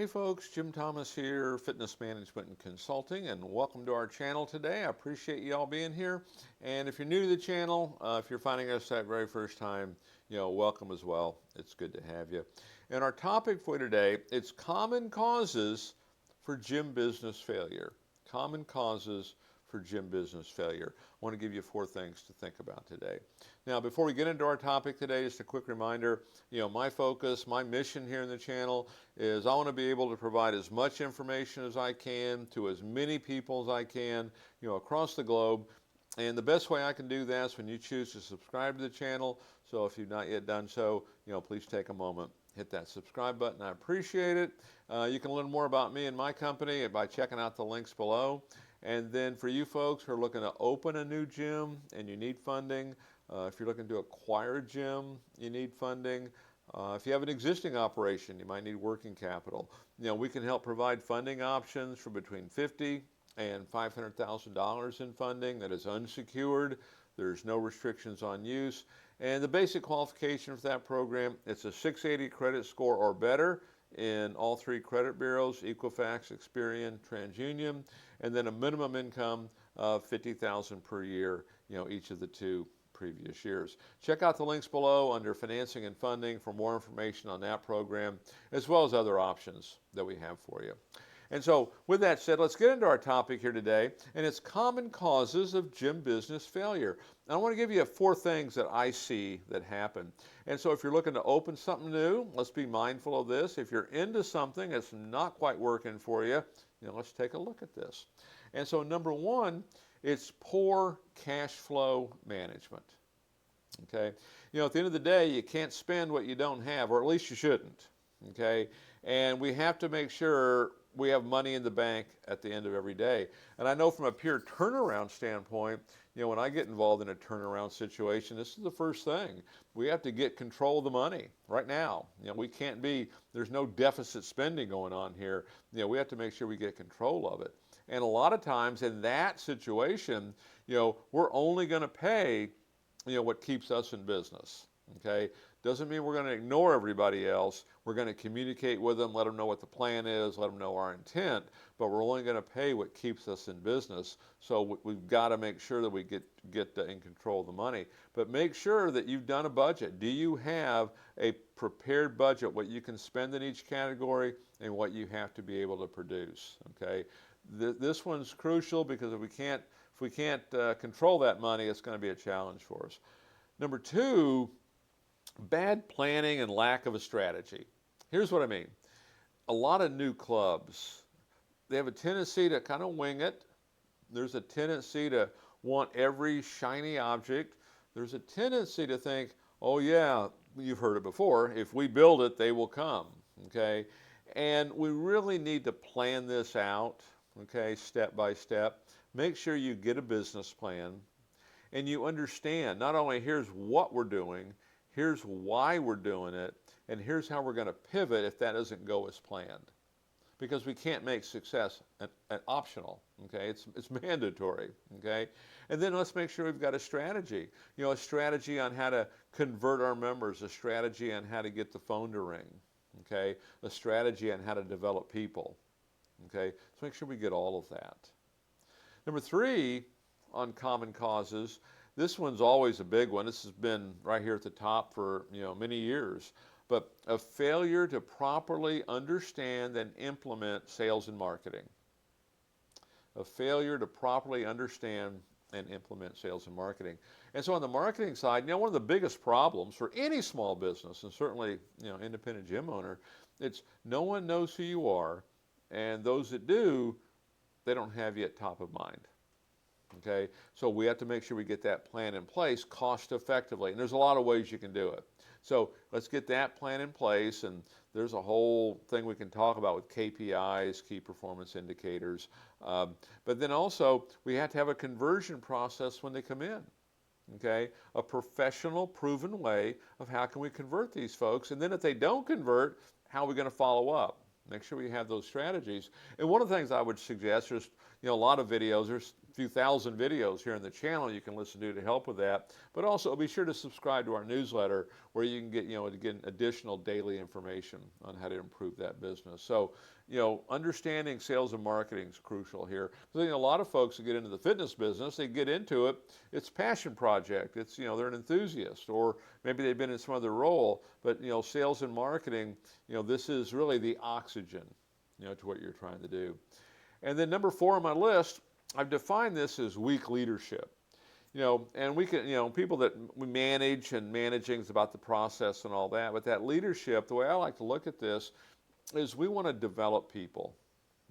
Hey folks, Jim Thomas here, Fitness Management and Consulting, and welcome to our channel today. I appreciate you all being here. And if you're new to the channel, if you're finding us that very first time, welcome as well. It's good to have you. And our topic for today, it's common causes for gym business failure. Common causes for gym business failure. I want to give you 4 things to think about today. Now, before we get into our topic today, just a quick reminder, my focus, my mission here in the channel is I want to be able to provide as much information as I can to as many people as I can, across the globe. And the best way I can do that is when you choose to subscribe to the channel. So if you've not yet done so, please take a moment, hit that subscribe button. I appreciate it. You can learn more about me and my company by checking out the links below. And then for you folks who are looking to open a new gym and you need funding, if you're looking to acquire a gym, you need funding. If you have an existing operation, you might need working capital. We can help provide funding options for between $50,000 and $500,000 in funding that is unsecured. There's no restrictions on use. And the basic qualification for that program, it's a 680 credit score or better in all 3 credit bureaus, Equifax, Experian, TransUnion, and then a minimum income of $50,000 per year, each of the 2 previous years. Check out the links below under financing and funding for more information on that program, as well as other options that we have for you. And so with that said, let's get into our topic here today, and it's common causes of gym business failure. And I want to give you 4 things that I see that happen. And so if you're looking to open something new, let's be mindful of this. If you're into something that's not quite working for you, let's take a look at this. And so number 1, it's poor cash flow management. Okay, at the end of the day, you can't spend what you don't have, or at least you shouldn't. Okay, and we have to make sure we have money in the bank at the end of every day. And I know from a pure turnaround standpoint, when I get involved in a turnaround situation, this is the first thing. We have to get control of the money right now. We can't there's no deficit spending going on here. We have to make sure we get control of it. And a lot of times in that situation, we're only going to pay, what keeps us in business. Okay, doesn't mean we're going to ignore everybody else. We're going to communicate with them, let them know what the plan is, let them know our intent, but we're only going to pay what keeps us in business. So we've got to make sure that we get in control of the money. But make sure that you've done a budget. Do you have a prepared budget, what you can spend in each category and what you have to be able to produce? Okay, this one's crucial because if we can't control that money, it's going to be a challenge for us. Number 2, bad planning and lack of a strategy. Here's what I mean. A lot of new clubs, they have a tendency to kind of wing it. There's a tendency to want every shiny object. There's a tendency to think, oh yeah, you've heard it before, if we build it, they will come. Okay, and we really need to plan this out, okay, step by step. Make sure you get a business plan and you understand not only here's what we're doing, here's why we're doing it, and here's how we're going to pivot if that doesn't go as planned. Because we can't make success optional, okay? It's mandatory, okay? And then let's make sure we've got a strategy. A strategy on how to convert our members, a strategy on how to get the phone to ring, okay? A strategy on how to develop people, okay? So make sure we get all of that. Number 3, on common causes, this one's always a big one. This has been right here at the top for many years, but a failure to properly understand and implement sales and marketing. A failure to properly understand and implement sales and marketing. And so on the marketing side, one of the biggest problems for any small business, and certainly independent gym owner, it's no one knows who you are, and those that do, they don't have you at top of mind. Okay, so we have to make sure we get that plan in place cost effectively, and there's a lot of ways you can do it. So let's get that plan in place, and there's a whole thing we can talk about with KPIs, key performance indicators. But then also we have to have a conversion process when they come in. Okay, a professional, proven way of how can we convert these folks, and then if they don't convert, how are we going to follow up? Make sure we have those strategies. And one of the things I would suggest, there's a lot of videos, there's few thousand videos here on the channel you can listen to help with that. But also be sure to subscribe to our newsletter where you can get, again, additional daily information on how to improve that business. So, understanding sales and marketing is crucial here. Because a lot of folks that get into the fitness business, they get into it, it's a passion project. It's, they're an enthusiast, or maybe they've been in some other role, but, sales and marketing, this is really the oxygen, to what you're trying to do. And then number 4 on my list, I've defined this as weak leadership. And we can, people that we manage, and managing is about the process and all that, but that leadership, the way I like to look at this is we want to develop people,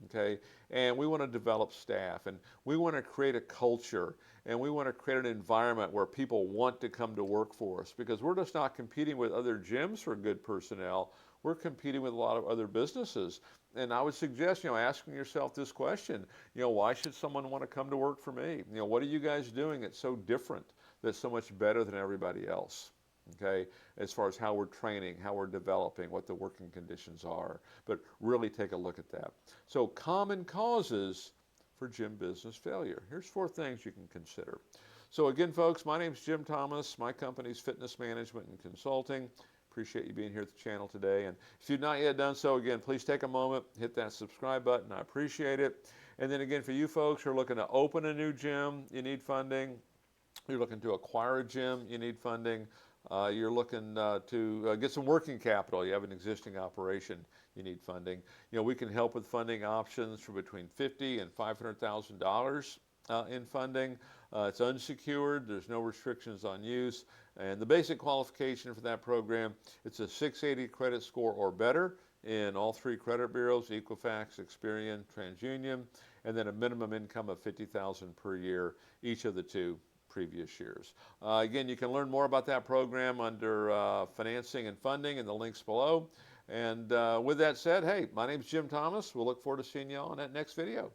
okay? And we want to develop staff, and we want to create a culture, and we want to create an environment where people want to come to work for us, because we're just not competing with other gyms for good personnel. We're competing with a lot of other businesses. And I would suggest, asking yourself this question, why should someone want to come to work for me? What are you guys doing that's so different, that's so much better than everybody else? Okay, as far as how we're training, how we're developing, what the working conditions are. But really take a look at that. So common causes for gym business failure. Here's 4 things you can consider. So again, folks, my name's Jim Thomas. My company's Fitness Management and Consulting. Appreciate you being here at the channel today. And if you've not yet done so, again, please take a moment, hit that subscribe button. I appreciate it. And then again, for you folks who are looking to open a new gym, you need funding. You're looking to acquire a gym, you need funding. You're looking to get some working capital. You have an existing operation, you need funding. We can help with funding options for between $50,000 and $500,000 in funding. It's unsecured. There's no restrictions on use. And the basic qualification for that program, it's a 680 credit score or better in all 3 credit bureaus, Equifax, Experian, TransUnion, and then a minimum income of $50,000 per year, each of the 2 previous years. Again, you can learn more about that program under financing and funding in the links below. And with that said, hey, my name's Jim Thomas. We'll look forward to seeing you all in that next video.